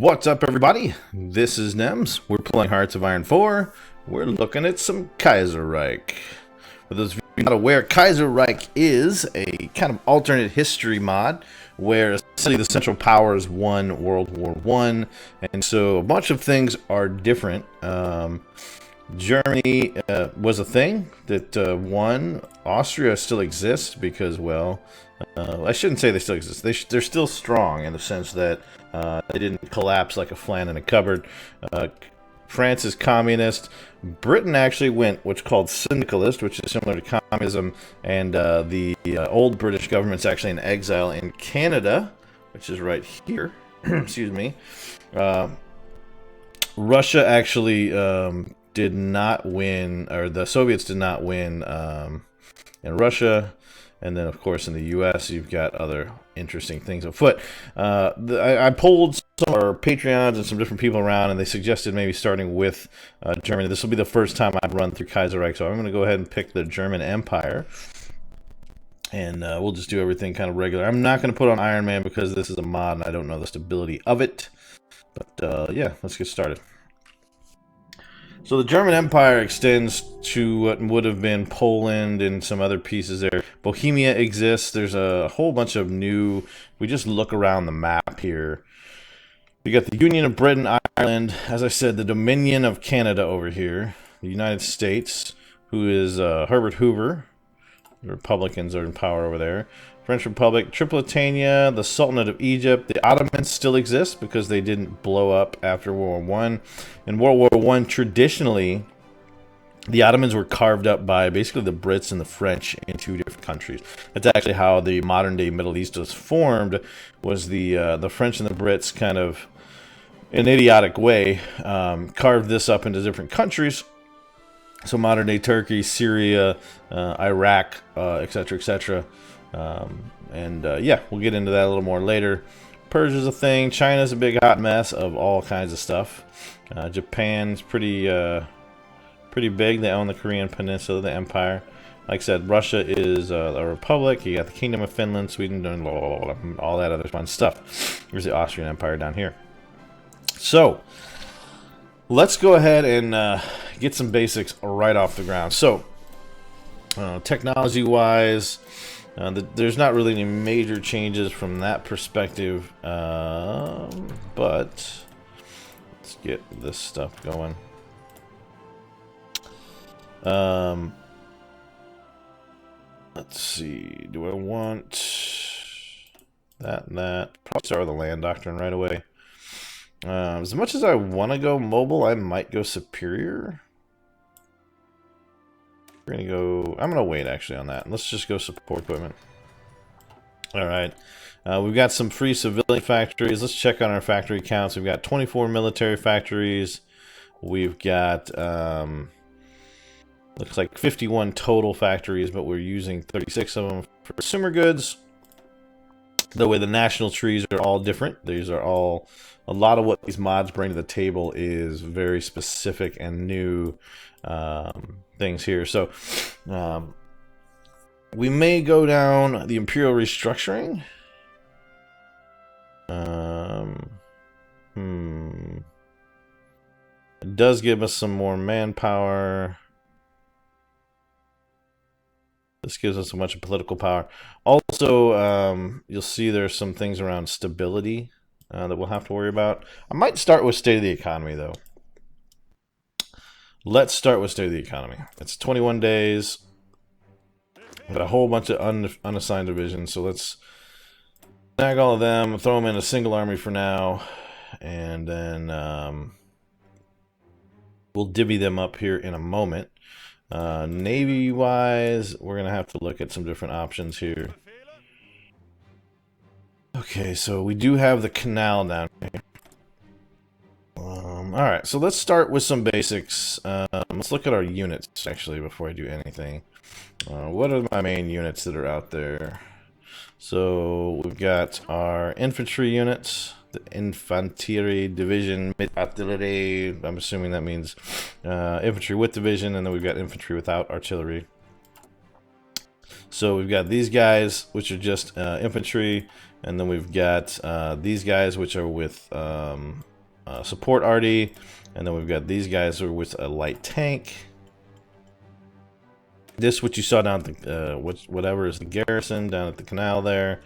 What's up, everybody? This is Nems. We're playing Hearts of Iron 4. We're looking at some Kaiserreich. For those of you not aware, Kaiserreich is a kind of alternate history mod where essentially the Central Powers won World War I, and so a bunch of things are different. Germany was a thing that won. Austria still exists because, well, I shouldn't say they still exist. They're still strong in the sense that they didn't collapse like a flan in a cupboard. France is communist. Britain actually went what's called syndicalist, which is similar to communism, and the old British government's actually in exile in Canada, which is right here. Excuse me. Russia actually did not win, or the Soviets did not win in Russia. And then, of course, in the U.S., you've got other interesting things afoot. I polled some of our Patreons and some different people around, and they suggested maybe starting with Germany. This will be the first time I've run through Kaiserreich, so I'm going to go ahead and pick the German Empire. And we'll just do everything kind of regular. I'm not going to put on Iron Man because this is a mod, and I don't know the stability of it. But, yeah, let's get started. So the German Empire extends to what would have been Poland and some other pieces there. Bohemia exists. There's a whole bunch of new... We just look around the map here. We got the Union of Britain, Ireland. As I said, the Dominion of Canada over here. The United States, who is Herbert Hoover. The Republicans are in power over there. French Republic, Tripolitania, the Sultanate of Egypt. The Ottomans still exist because they didn't blow up after World War I. In World War I, traditionally, the Ottomans were carved up by basically the Brits and the French in two different countries. That's actually how the modern-day Middle East was formed, was the French and the Brits kind of, in an idiotic way, carved this up into different countries. So modern-day Turkey, Syria, Iraq, etc., etc., yeah, we'll get into that a little more later. Persia's a thing. China's a big hot mess of all kinds of stuff. Japan's pretty big. They own the Korean Peninsula, the empire. Like I said, Russia is a republic. You got the Kingdom of Finland, Sweden, all that other fun stuff. Here's the Austrian Empire down here. So, let's go ahead and get some basics right off the ground. So, technology-wise... there's not really any major changes from that perspective, but let's get this stuff going. Let's see, do I want that and that? Probably start with the land doctrine right away. As much as I want to go mobile, I might go superior. We're gonna go. I'm gonna wait actually on that. Let's just go support equipment. All right. We've got some free civilian factories. Let's check on our factory counts. We've got 24 military factories. We've got looks like 51 total factories, but we're using 36 of them for consumer goods. The way the national trees are all different. These are all a lot of what these mods bring to the table is very specific and new. Things here. So we may go down the Imperial Restructuring. It does give us some more manpower. This gives us a bunch of political power. Also, you'll see there's some things around stability that we'll have to worry about. I might start with state of the economy, though. Let's start with state of the economy. It's 21 days. Got a whole bunch of unassigned divisions, so let's snag all of them, throw them in a single army for now, and then we'll divvy them up here in a moment. Navy-wise, we're going to have to look at some different options here. Okay, so we do have the canal down here. Alright, so let's start with some basics. Let's look at our units, actually, before I do anything. What are my main units that are out there? So, we've got our infantry units, the Infantry Division mit Artillerie. I'm assuming that means infantry with division, and then we've got infantry without artillery. So, we've got these guys, which are just infantry, and then we've got these guys, which are with support RD, and then we've got these guys who are with a light tank. This, what you saw down at the, whatever is the garrison down at the canal there,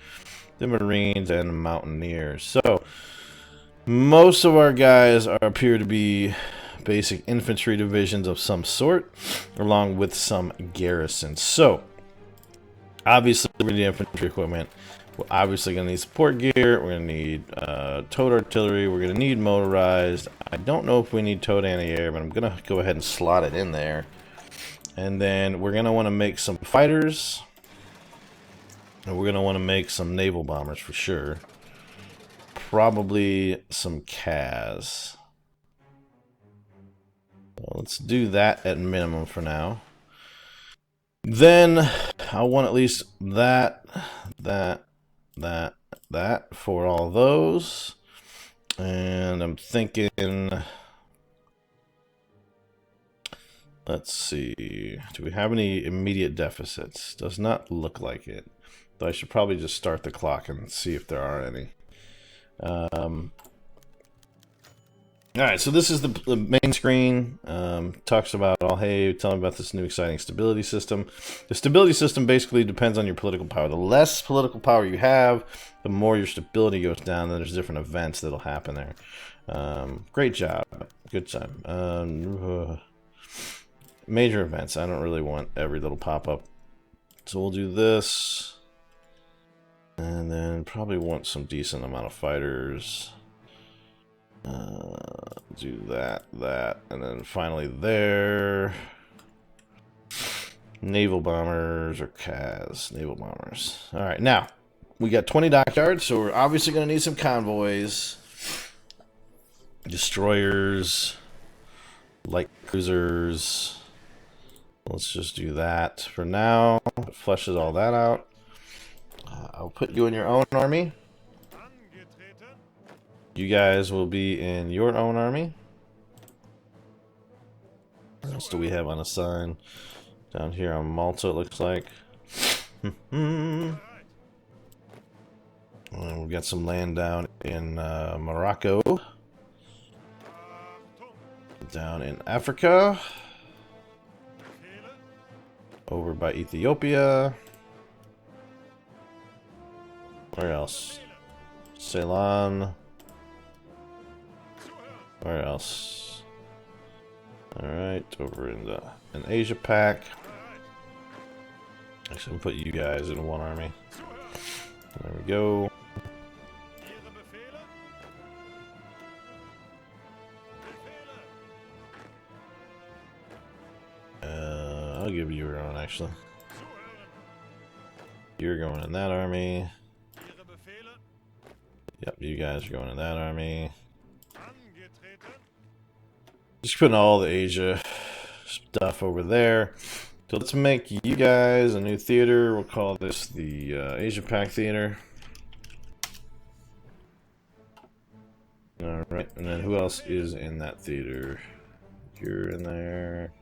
the Marines and the Mountaineers. So most of our guys appear to be basic infantry divisions of some sort, along with some garrisons. So obviously, we're the infantry equipment. We're obviously going to need support gear. We're going to need towed artillery. We're going to need motorized. I don't know if we need towed anti-air, but I'm going to go ahead and slot it in there. And then we're going to want to make some fighters. And we're going to want to make some naval bombers for sure. Probably some CAS. Well, let's do that at minimum for now. Then I want at least that for all those. And I'm thinking, let's see, do we have any immediate deficits? Does not look like it. Though I should probably just start the clock and see if there are any. Alright, so this is the main screen. Talks about, hey, tell me about this new exciting stability system. The stability system basically depends on your political power. The less political power you have, the more your stability goes down. Then there's different events that'll happen there. Great job. Good time. Major events. I don't really want every little pop-up. So we'll do this. And then probably want some decent amount of fighters. Do that, and then finally there. Naval bombers or CAS. Naval bombers. Alright, now, we got 20 dockyards, so we're obviously going to need some convoys. Destroyers. Light cruisers. Let's just do that for now. It flushes all that out. I'll put you in your own army. You guys will be in your own army. What else do we have unassigned? Down here on Malta, it looks like. And we've got some land down in Morocco. Down in Africa. Over by Ethiopia. Where else? Ceylon. Where else? Alright, over in Asia Pac. Actually, we'll put you guys in one army. There we go. I'll give you your own, actually. You're going in that army. Yep, you guys are going in that army. Just putting all the Asia stuff over there. So let's make you guys a new theater. We'll call this the Asia Pac Theater. Alright, and then who else is in that theater? You're in there.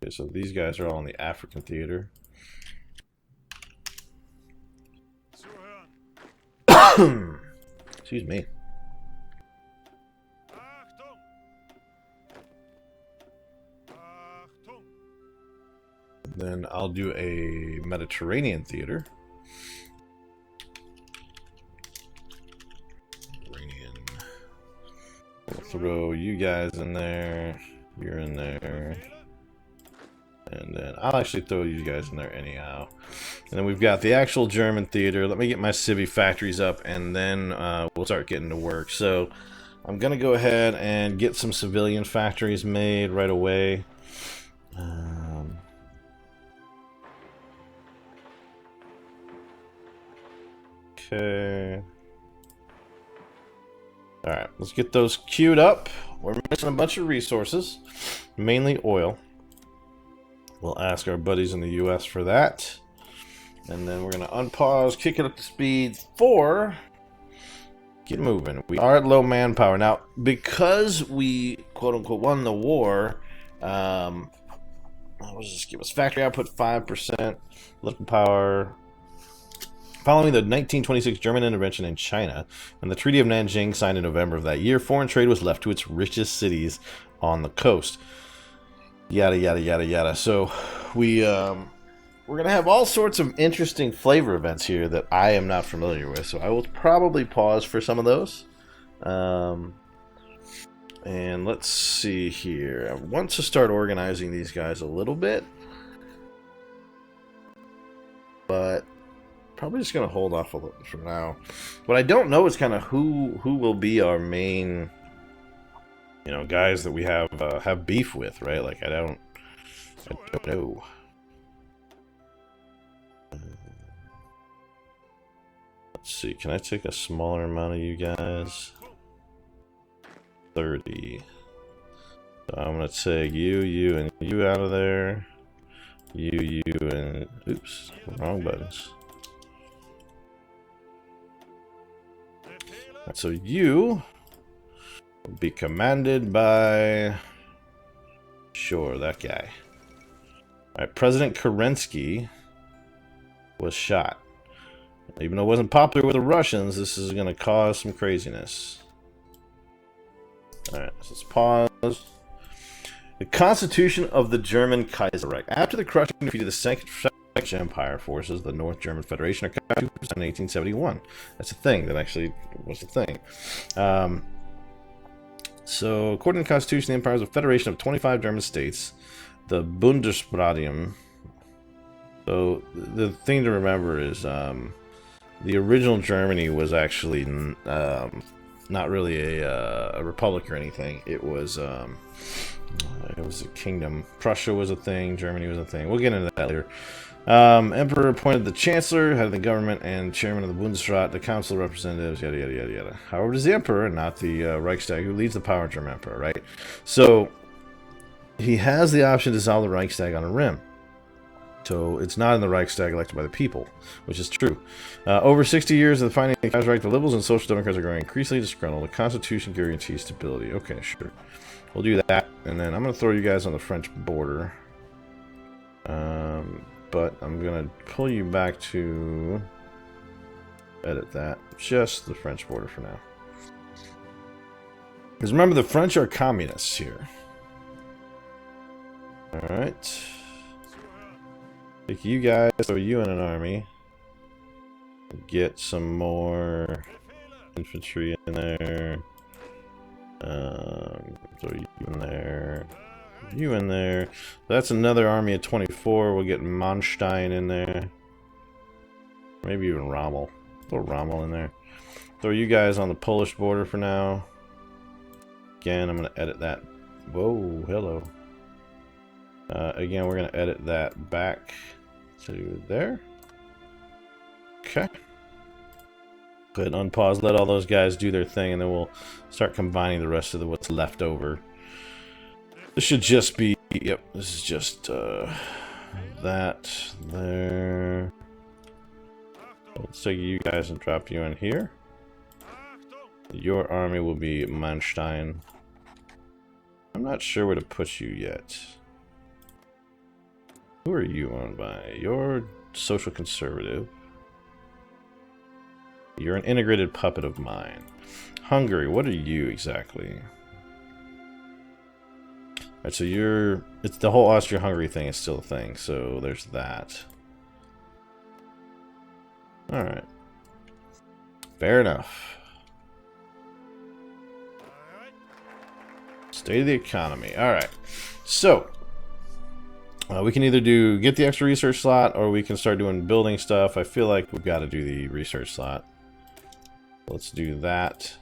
Okay, so these guys are all in the African theater. Excuse me. Then I'll do a Mediterranean theater. We'll throw you guys in there. You're in there. And then I'll actually throw you guys in there anyhow. And then we've got the actual German theater. Let me get my civvy factories up, and then we'll start getting to work. So I'm going to go ahead and get some civilian factories made right away. Okay. Alright, let's get those queued up. We're missing a bunch of resources, mainly oil. We'll ask our buddies in the US for that. And then we're going to unpause, kick it up to speed 4. Get moving. We are at low manpower. Now, because we, quote-unquote, won the war, let's just give us factory output 5%, political power Following the 1926 German intervention in China and the Treaty of Nanjing signed in November of that year, foreign trade was left to its richest cities on the coast. Yada, yada, yada, yada. So we're going to have all sorts of interesting flavor events here that I am not familiar with. So I will probably pause for some of those. And let's see here. I want to start organizing these guys a little bit. But probably just going to hold off a little for now. What I don't know is kind of who will be our main, guys that we have beef with, right? Like I don't know. Let's see. Can I take a smaller amount of you guys? 30. So I'm gonna take you, and you out of there. You, and oops, wrong buttons. So you will be commanded by, sure, that guy. Alright, President Kerensky was shot. Even though it wasn't popular with the Russians, this is going to cause some craziness. Alright, so let's pause. The Constitution of the German Kaiserreich. After the crushing defeat of the Second Empire forces, the North German Federation are cut in 1871. That's a thing. That actually was a thing. So, according to the Constitution, the Empire is a federation of 25 German states. The Bundesradium. So, the thing to remember is the original Germany was actually not really a republic or anything. It was a kingdom. Prussia was a thing. Germany was a thing. We'll get into that later. Emperor appointed the Chancellor, head of the government, and Chairman of the Bundesrat, the Council of Representatives, yada, yada, yada, yada. However, it is the Emperor, not the Reichstag, who leads the power of German Emperor, right? So, he has the option to dissolve the Reichstag on a whim. So, it's not in the Reichstag elected by the people, which is true. Over 60 years of the finding of the Kaiserreich, the liberals and social democrats are growing increasingly disgruntled. The Constitution guarantees stability. Okay, sure. We'll do that, and then I'm going to throw you guys on the French border. But I'm going to pull you back to edit that. Just the French border for now. Because remember, the French are communists here. Alright. Take you guys, throw you in an army. Get some more infantry in there. Throw you in there. You in there. That's another army of 24. We'll get Manstein in there. Maybe even Rommel. Throw Rommel in there. Throw you guys on the Polish border for now. Again, I'm going to edit that. Whoa, hello. Again, we're going to edit that back to there. Okay. Go ahead and unpause. Let all those guys do their thing, and then we'll start combining the rest of what's left over. This should just be, yep, this is just that there. Let's take you guys and drop you in here. Your army will be Manstein. I'm not sure where to put you yet. Who are you owned by? You're social conservative. You're an integrated puppet of mine. Hungary, what are you exactly? Alright, so it's the whole Austria-Hungary thing is still a thing, so there's that. Alright. Fair enough. State of the economy. Alright. So, we can either get the extra research slot, or we can start doing building stuff. I feel like we've got to do the research slot. Let's do that.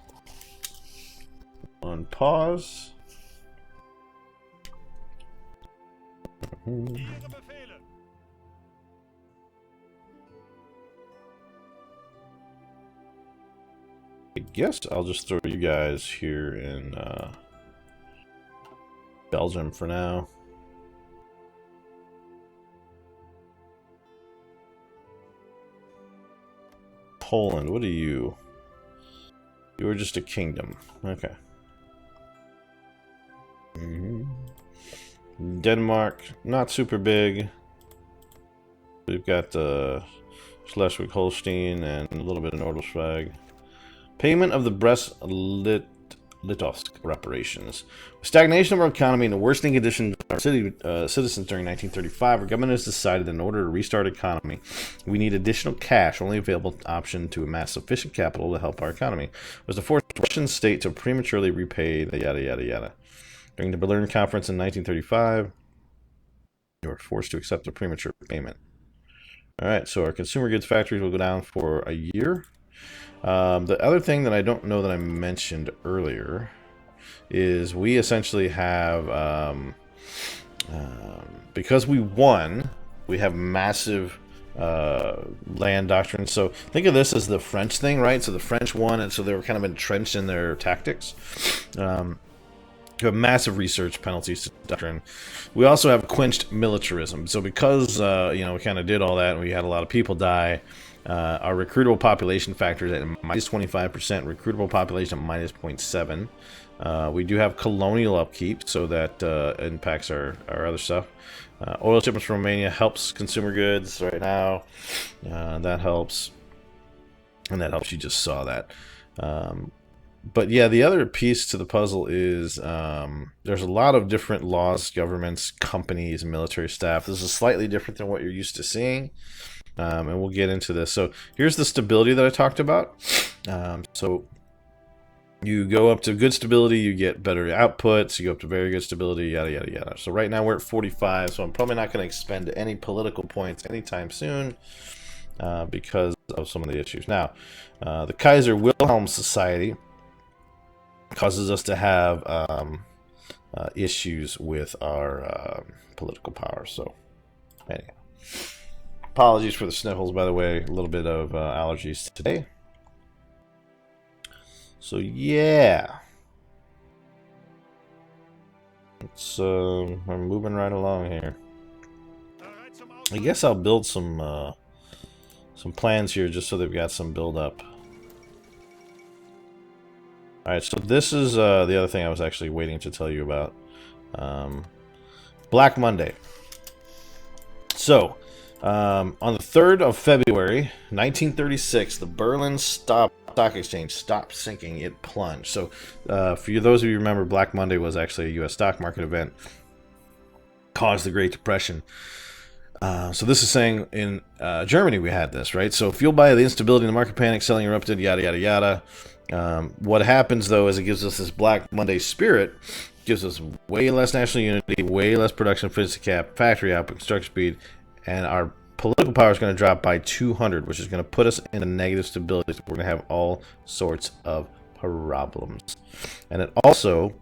On pause. I guess I'll just throw you guys here in Belgium for now. Poland, what are you? You are just a kingdom. Okay. Denmark, not super big. We've got Schleswig-Holstein, and a little bit of Nordschleife. Payment of the Brest-Litovsk reparations. With stagnation of our economy and the worsening conditions of our citizens during 1935, our government has decided that in order to restart the economy, we need additional cash. Only available option to amass sufficient capital to help our economy was to force the Russian state to prematurely repay the yada yada yada. During the Berlin Conference in 1935, they were forced to accept a premature payment. All right, so our consumer goods factories will go down for a year. The other thing that I don't know that I mentioned earlier is we essentially have, because we won, we have massive land doctrine. So think of this as the French thing, right? So the French won, and so they were kind of entrenched in their tactics. You have massive research penalties to doctrine. We also have quenched militarism. So because we kind of did all that, and we had a lot of people die, our recruitable population factor is at minus 25%. Recruitable population at minus 0.7. We do have colonial upkeep, so that impacts our other stuff. Oil shipments from Romania helps consumer goods right now. That helps, and that helps. You just saw that. But yeah, the other piece to the puzzle is there's a lot of different laws, governments, companies, military staff. This is slightly different than what you're used to seeing, and we'll get into this. So here's the stability that I talked about. So you go up to good stability, you get better outputs. You go up to very good stability, yada, yada, yada. So right now we're at 45, so I'm probably not going to expend any political points anytime soon because of some of the issues. Now, the Kaiser Wilhelm Society causes us to have issues with our political power. So, anyhow, apologies for the sniffles, by the way. A little bit of allergies today. So yeah, it's we're moving right along here. I guess I'll build some plans here just so they've got some build up. Alright, so this is the other thing I was actually waiting to tell you about. Black Monday. So, on the 3rd of February, 1936, the Berlin Stock Exchange stopped sinking. It plunged. So, for those of you who remember, Black Monday was actually a U.S. stock market event. Caused the Great Depression. So this is saying in Germany we had this, right? So fueled by the instability in the market, panic, selling erupted, yada, yada, yada. What happens, though, is it gives us this Black Monday spirit, gives us way less national unity, way less production efficiency cap, factory output, construction speed, and our political power is going to drop by 200, which is going to put us in a negative stability. So we're going to have all sorts of problems. And it also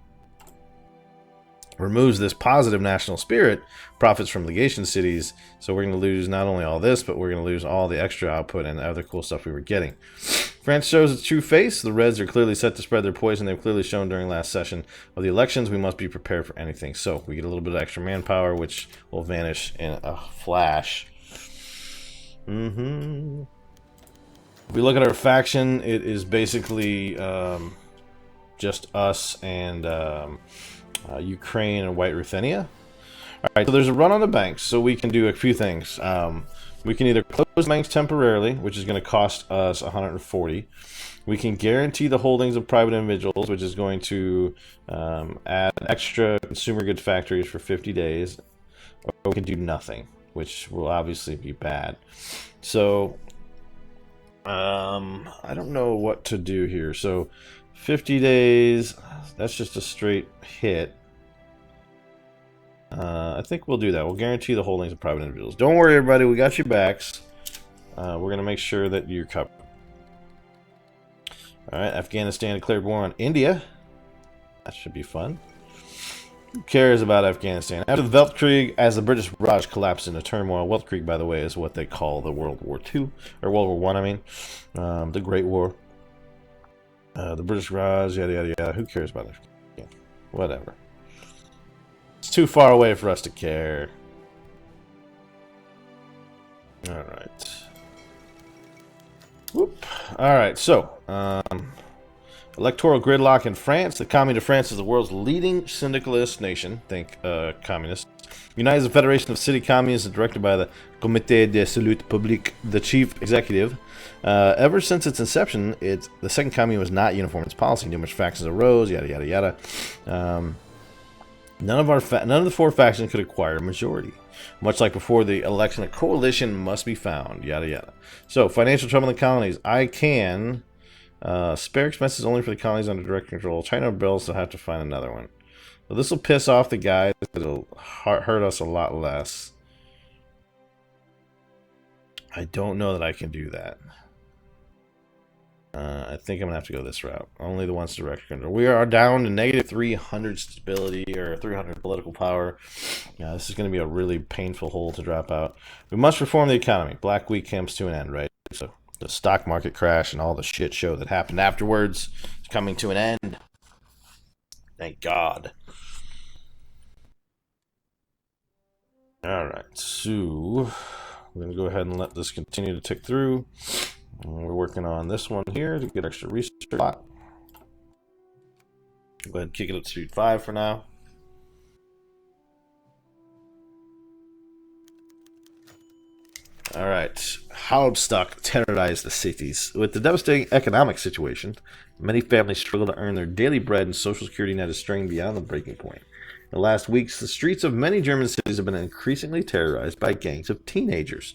removes this positive national spirit, profits from legation cities, so we're going to lose not only all this, but we're going to lose all the extra output and other cool stuff we were getting. France shows its true face. The Reds are clearly set to spread their poison. They've clearly shown during last session of the elections. We must be prepared for anything. So we get a little bit of extra manpower, which will vanish in a flash. If we look at our faction, it is basically just us and Ukraine and White Ruthenia. Alright, so there's a run on the banks, so we can do a few things. We can either close the banks temporarily, which is going to cost us 140. We can guarantee the holdings of private individuals, which is going to add extra consumer goods factories for 50 days. Or we can do nothing, which will obviously be bad. So, I don't know what to do here. So, 50 days, that's just a straight hit. I think we'll do that. We'll guarantee the holdings of private individuals. Don't worry, everybody. We got your backs. We're going to make sure that you're covered. Alright, Afghanistan declared war on India. That should be fun. Who cares about Afghanistan? After the Weltkrieg, as the British Raj collapsed into turmoil, Weltkrieg, by the way, is what they call the World War II. Or World War I, I mean. The Great War. The British Raj, yada, yada, yada. Who cares about Afghanistan? Whatever. It's too far away for us to care. Alright. Whoop. Alright, so, Electoral gridlock in France. The Commune de France is the world's leading syndicalist nation. Think communist. United as a federation of city communes directed by the Comité de Salut Public, the chief executive. Ever since its inception, the second commune was not uniform in its policy. Numerous factions arose, yada yada yada. None of the four factions could acquire a majority. Much like before the election, a coalition must be found, yada yada. So, financial trouble in the colonies. I can spare expenses only for the colonies under direct control. China bills, so have to find another one. So this will piss off the guys. It'll hurt us a lot less. I don't know that I can do that. I think I'm going to have to go this route. Only the ones direct control. We are down to negative 300 stability, or 300 political power. Yeah, this is going to be a really painful hole to drop out. We must reform the economy. Black Week comes to an end, right? So the stock market crash and all the shit show that happened afterwards is coming to an end. Thank God. Alright, so we're going to go ahead and let this continue to tick through. We're working on this one here to get extra research. Go ahead and kick it up to speed 5 for now. Alright, Hauptstadt terrorized the cities. With the devastating economic situation, many families struggle to earn their daily bread, and social security net is straying beyond the breaking point. In the last weeks, the streets of many German cities have been increasingly terrorized by gangs of teenagers.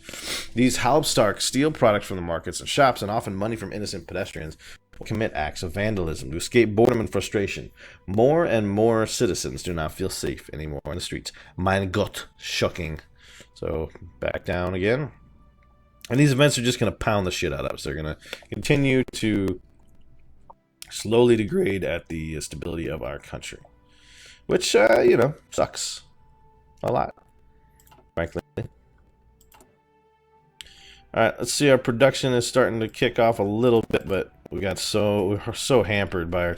These Hauptstadt steal products from the markets and shops, and often money from innocent pedestrians, commit acts of vandalism to escape boredom and frustration. More and more citizens do not feel safe anymore in the streets. Mein Gott, shocking. So, back down again. And these events are just going to pound the shit out of us. They're going to continue to slowly degrade at the stability of our country. Which, you know, sucks a lot, frankly. Alright, let's see. Our production is starting to kick off a little bit, but we're so hampered by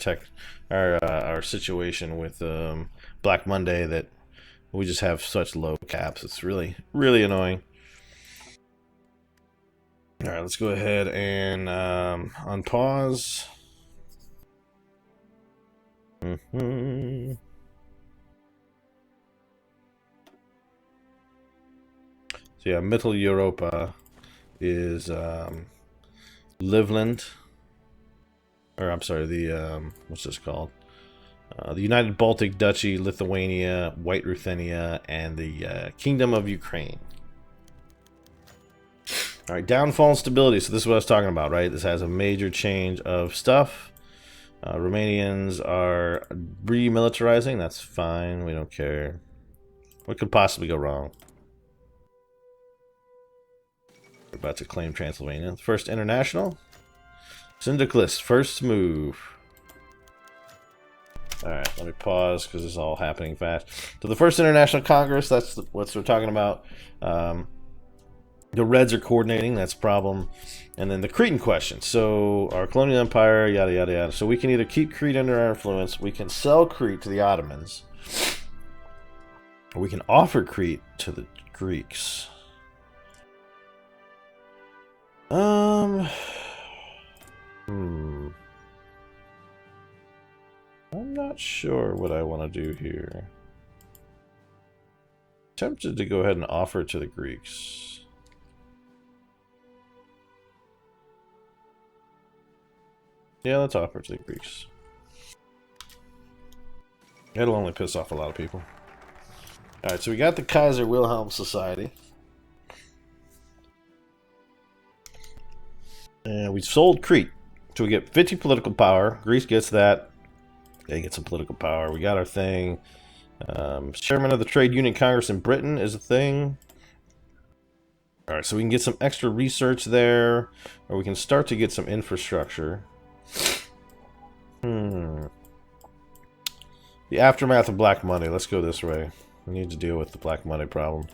our situation with Black Monday that we just have such low caps. It's really, really annoying. Alright, let's go ahead and unpause. So yeah, Mittel Europa is Livland, or I'm sorry, the what's this called? The United Baltic Duchy, Lithuania, White Ruthenia, and the Kingdom of Ukraine. All right, downfall and stability. So this is what I was talking about, right? This has a major change of stuff. Romanians are remilitarizing. That's fine. We don't care. What could possibly go wrong? We're about to claim Transylvania. First International. Syndicalist, first move. Alright, let me pause because it's all happening fast. So the First International Congress, that's what we're talking about. The Reds are coordinating, that's a problem. And then the Cretan question. So our colonial empire, yada yada yada. So we can either keep Crete under our influence, we can sell Crete to the Ottomans, or we can offer Crete to the Greeks. I'm not sure what I want to do here. Tempted to go ahead and offer it to the Greeks. Yeah, let's offer it to the Greeks. It'll only piss off a lot of people. Alright, so we got the Kaiser Wilhelm Society. And we sold Crete. So we get 50 political power. Greece gets that. They get some political power. We got our thing. Chairman of the Trade Union Congress in Britain is a thing. Alright, so we can get some extra research there. Or we can start to get some infrastructure. The aftermath of Black Monday. Let's go this way. We need to deal with the Black Monday problem.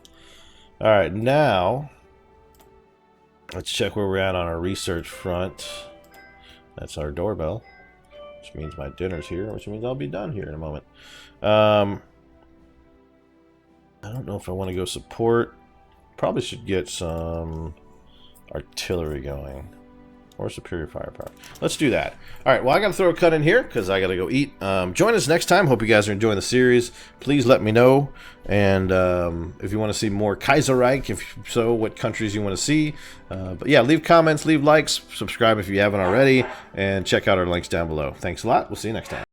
Alright, now let's check where we're at on our research front. That's our doorbell, which means my dinner's here, which means I'll be done here in a moment. I don't know if I want to go support. Probably should get some artillery going. or superior firepower. Let's do that. All right, well, I got to throw a cut in here because I got to go eat. Join us next time. Hope you guys are enjoying the series. Please let me know. And if you want to see more Kaiserreich, if so, what countries you want to see. But yeah, leave comments, leave likes, subscribe if you haven't already, and check out our links down below. Thanks a lot. We'll see you next time.